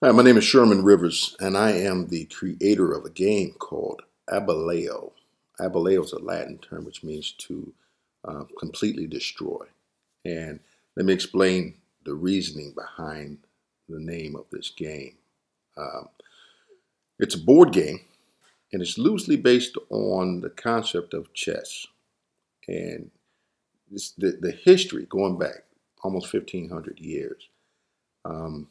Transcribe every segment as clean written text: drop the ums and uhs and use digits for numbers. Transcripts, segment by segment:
Hi, my name is Sherman Rivers, and I am the creator of a game called Aboleo. Aboleo is a Latin term which means to completely destroy. And let me explain the reasoning behind the name of this game. Um, it's a board game, and it's loosely based on the concept of chess. And the history going back almost 1,500 years. Um,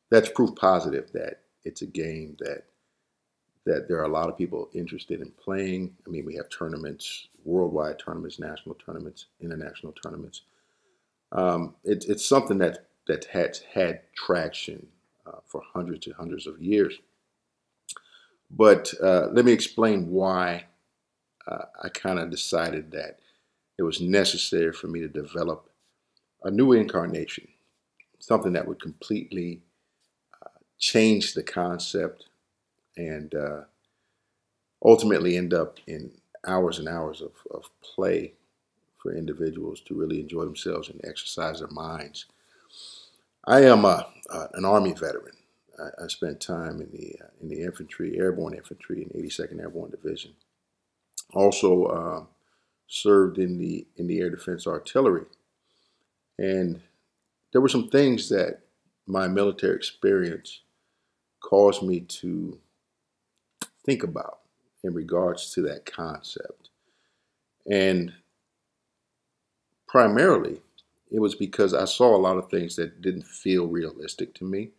that's proof positive that it's a game that there are a lot of people interested in playing. I mean, we have tournaments, worldwide tournaments, national tournaments, international tournaments. It's something that has had traction for hundreds and hundreds of years. But let me explain why I kind of decided that it was necessary for me to develop a new incarnation, something that would completely change the concept and ultimately end up in hours and hours of play for individuals to really enjoy themselves and exercise their minds. I am an Army veteran. I spent time in the infantry, airborne infantry, in the 82nd Airborne Division. Also served in the air defense artillery, and there were some things that my military experience caused me to think about in regards to that concept. And primarily, it was because I saw a lot of things that didn't feel realistic to me.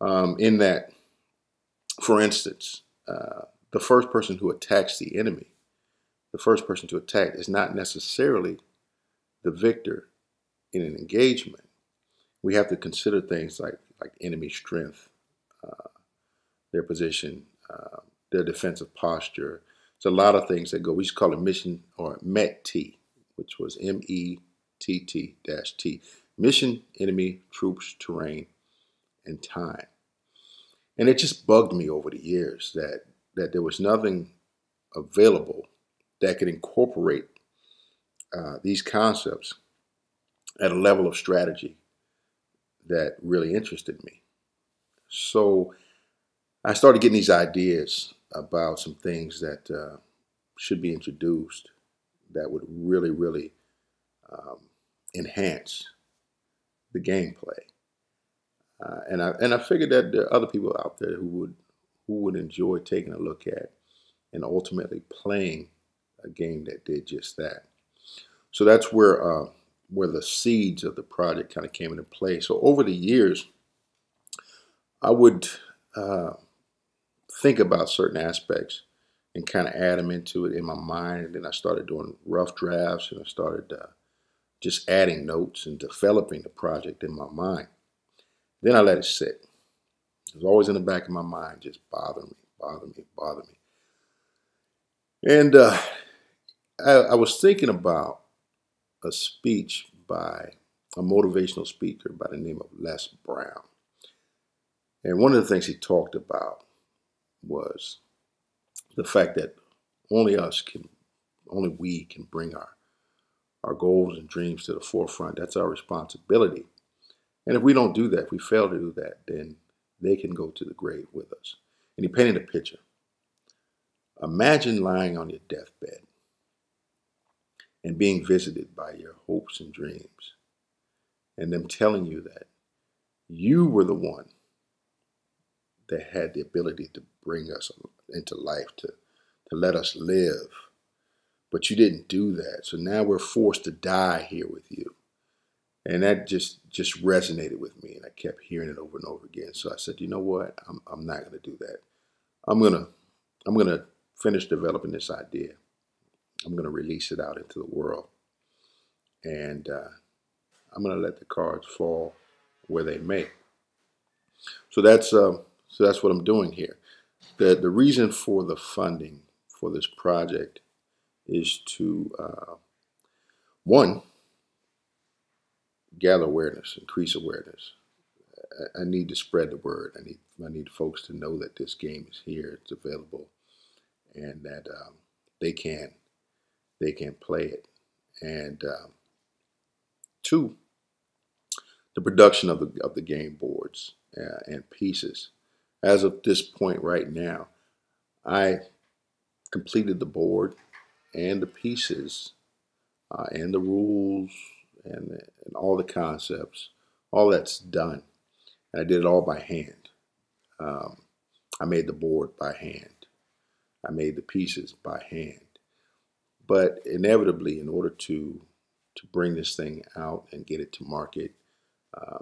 In that, for instance, the first person who attacks the enemy, the first person to attack is not necessarily the victor in an engagement. We have to consider things like enemy strength, their position, their defensive posture. It's a lot of things that go. We used to call it mission or MET-T, which was METT-T, mission, enemy, troops, terrain, and time. And it just bugged me over the years that there was nothing available that could incorporate these concepts at a level of strategy that really interested me. So I started getting these ideas about some things that should be introduced that would really, really um, enhance the gameplay. And I figured that there are other people out there who would enjoy taking a look at and ultimately playing a game that did just that. So that's where the seeds of the project kind of came into play. So over the years, I would think about certain aspects and kind of add them into it in my mind. And then I started doing rough drafts, and I started just adding notes and developing the project in my mind. Then I let it sit. It was always in the back of my mind, just bother me, bother me, bother me. And I was thinking about a speech by a motivational speaker by the name of Les Brown. And one of the things he talked about was the fact that only we can bring our goals and dreams to the forefront. That's our responsibility. And if we don't do that, if we fail to do that, then they can go to the grave with us. And he painted a picture. Imagine lying on your deathbed and being visited by your hopes and dreams, and them telling you that you were the one that had the ability to bring us into life, to let us live. But you didn't do that. So now we're forced to die here with you. And that just resonated with me, and I kept hearing it over and over again. So I said, you know what? I'm not going to do that. I'm gonna finish developing this idea. I'm gonna release it out into the world, and I'm gonna let the cards fall where they may. So that's what I'm doing here. The reason for the funding for this project is to one, gather awareness, increase awareness. I need to spread the word. I need folks to know that this game is here, it's available, and that they can play it. And two, the production of the game board. boards and pieces. As of this point right now, I completed the board and the pieces and the rules and all the concepts. All that's done. And I did it all by hand. Um, I made the board by hand. I made the pieces by hand. But inevitably, in order to bring this thing out and get it to market, uh,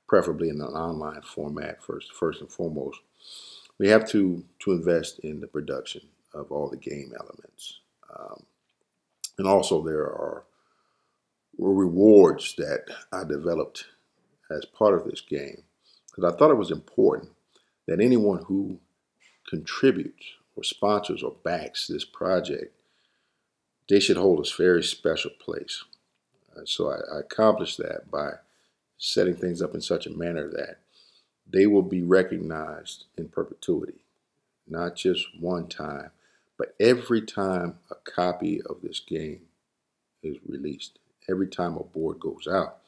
preferably in an online format first and foremost, we have to invest in the production of all the game elements. And also there are rewards that I developed as part of this game because I thought it was important that anyone who contributes or sponsors or backs this project, they should hold a very special place. So I accomplished that by setting things up in such a manner that they will be recognized in perpetuity, not just one time, but every time a copy of this game is released, every time a board goes out.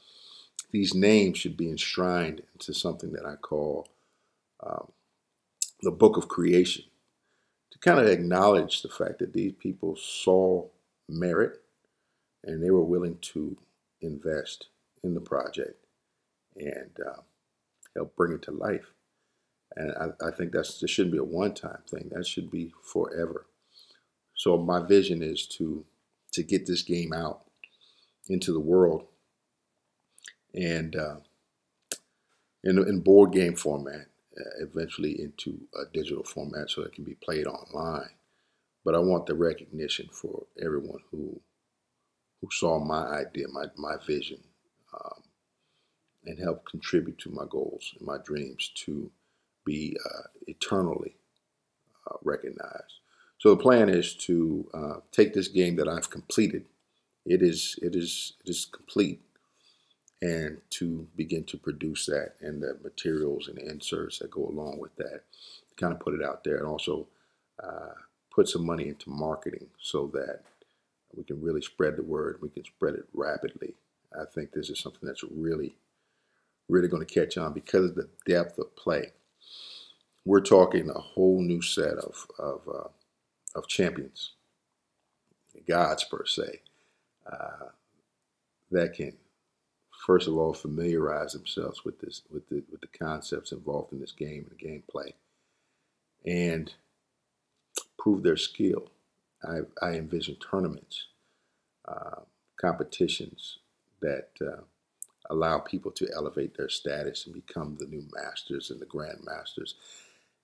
These names should be enshrined into something that I call um, the Book of Creation, to kind of acknowledge the fact that these people saw merit and they were willing to invest in the project and help bring it to life. And I think this shouldn't be a one-time thing. That should be forever. So my vision is to get this game out into the world and in board game format, eventually into a digital format so it can be played online. But I want the recognition for everyone who saw my idea, my vision, and helped contribute to my goals and my dreams to be eternally recognized. So the plan is to take this game that I've completed. It is complete, and to begin to produce that and the materials and the inserts that go along with that, to kind of put it out there, and also put some money into marketing so that we can really spread the word. We can spread it rapidly. I think this is something that's really going to catch on because of the depth of play. We're talking a whole new set of champions, gods per se, that can first of all familiarize themselves with the concepts involved in this game and the gameplay, and prove their skill. I envision tournaments, competitions that allow people to elevate their status and become the new masters and the grand masters.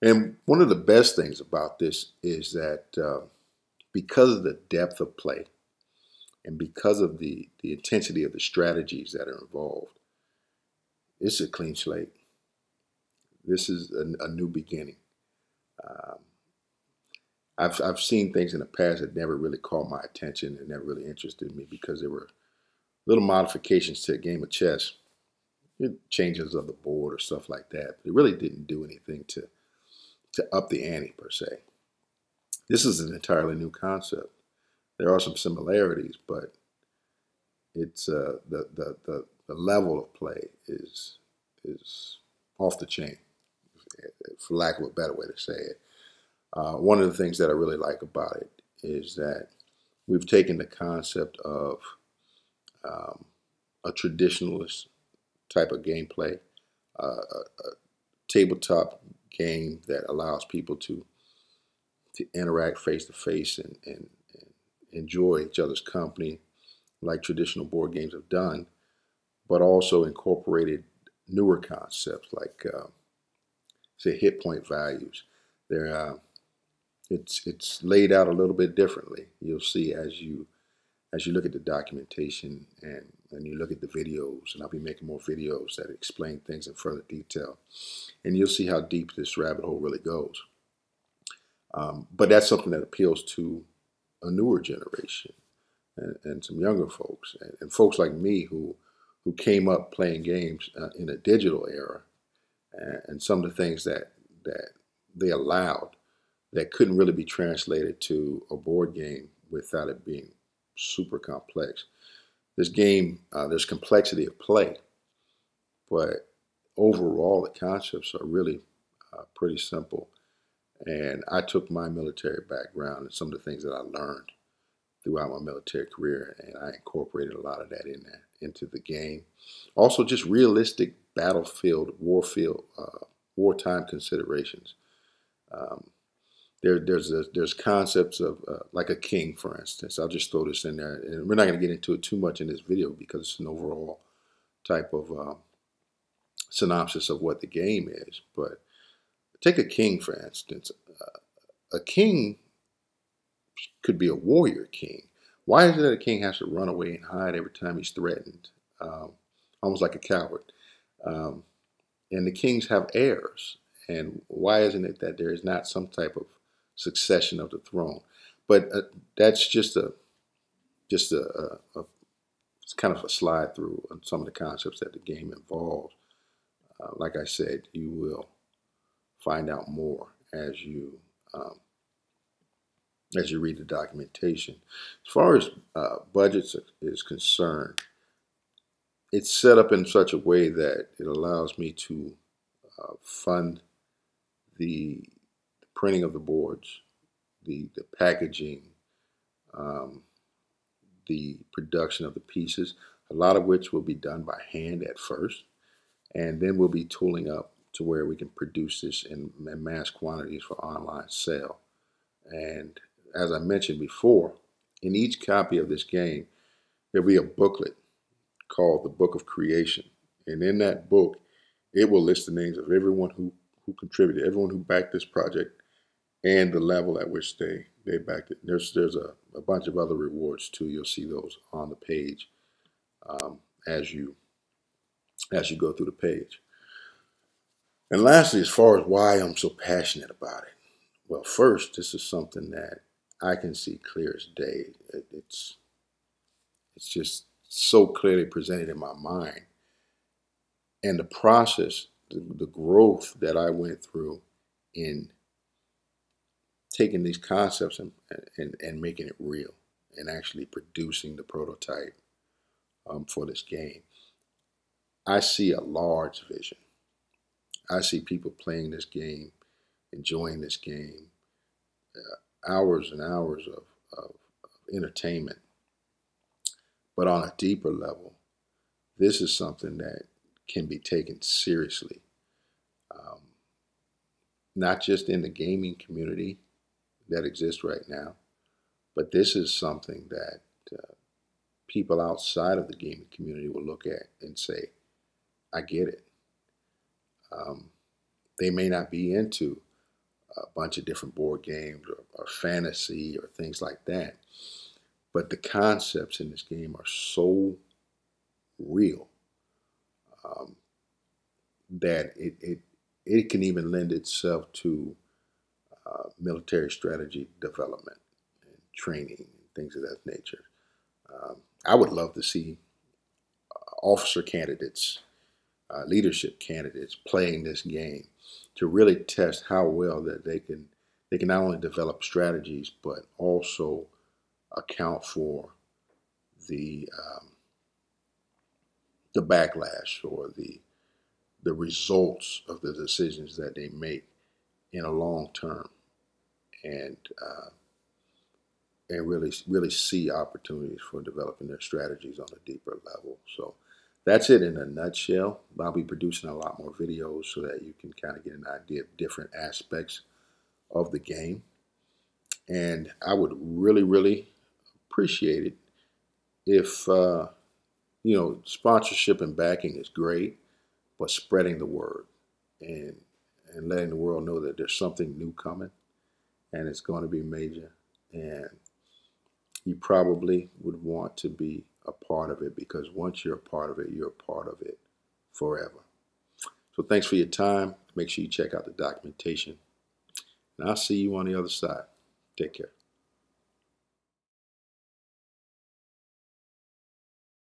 And one of the best things about this is that because of the depth of play and because of the intensity of the strategies that are involved, it's a clean slate. This is a new beginning. Um, I've seen things in the past that never really caught my attention and never really interested me because there were little modifications to a game of chess, changes of the board or stuff like that. But it really didn't do anything to up the ante per se. This is an entirely new concept. There are some similarities, but it's the level of play is off the chain, for lack of a better way to say it. One of the things that I really like about it is that we've taken the concept of a traditionalist type of gameplay, a tabletop game that allows people to interact face to face and enjoy each other's company like traditional board games have done, but also incorporated newer concepts like say hit point values. They're it's laid out a little bit differently. You'll see as you look at the documentation and you look at the videos, and I'll be making more videos that explain things in further detail, and you'll see how deep this rabbit hole really goes. But that's something that appeals to a newer generation and some younger folks and folks like me who came up playing games in a digital era, and some of the things that they allowed that couldn't really be translated to a board game without it being super complex. This game, there's complexity of play, but overall, the concepts are really pretty simple. And I took my military background and some of the things that I learned throughout my military career, and I incorporated a lot of that into the game. Also, just realistic battlefield, wartime considerations. Um, there's concepts of like a king, for instance. I'll just throw this in there, and we're not going to get into it too much in this video because it's an overall type of synopsis of what the game is. But take a king, for instance. A king could be a warrior king. Why is it that a king has to run away and hide every time he's threatened, almost like a coward? Um, and the kings have heirs. And why isn't it that there is not some type of succession of the throne? But that's just a it's kind of a slide through on some of the concepts that the game involves. Like I said, you will find out more um, as you read the documentation. As far as budgets is concerned, it's set up in such a way that it allows me to fund the printing of the boards, the packaging, um, the production of the pieces, a lot of which will be done by hand at first, and then we'll be tooling up to where we can produce this in mass quantities for online sale. And as I mentioned before, in each copy of this game, there'll be a booklet called the Book of Creation. And in that book, it will list the names of everyone who contributed, everyone who backed this project, and the level at which they backed it. There's a bunch of other rewards too. You'll see those on the page as you go through the page. And lastly, as far as why I'm so passionate about it, well, first, this is something that I can see clear as day. It's just so clearly presented in my mind. And the process, the growth that I went through in taking these concepts and making it real and actually producing the prototype for this game. I see a large vision. I see people playing this game, enjoying this game, hours and hours of entertainment. But on a deeper level, this is something that can be taken seriously, not just in the gaming community that exists right now, but this is something that people outside of the gaming community will look at and say, I get it. They may not be into a bunch of different board games or fantasy or things like that, but the concepts in this game are so real that it can even lend itself to military strategy development and training and things of that nature. I would love to see officer candidates, leadership candidates playing this game to really test how well that they can not only develop strategies but also account for the backlash or the results of the decisions that they make in a long term, and really see opportunities for developing their strategies on a deeper level. So that's it in a nutshell. I'll be producing a lot more videos so that you can kind of get an idea of different aspects of the game. And I would really appreciate it if, sponsorship and backing is great, but spreading the word and letting the world know that there's something new coming and it's going to be major. And you probably would want to be a part of it, because once you're a part of it, you're a part of it forever. So thanks for your time. Make sure you check out the documentation. And I'll see you on the other side. Take care.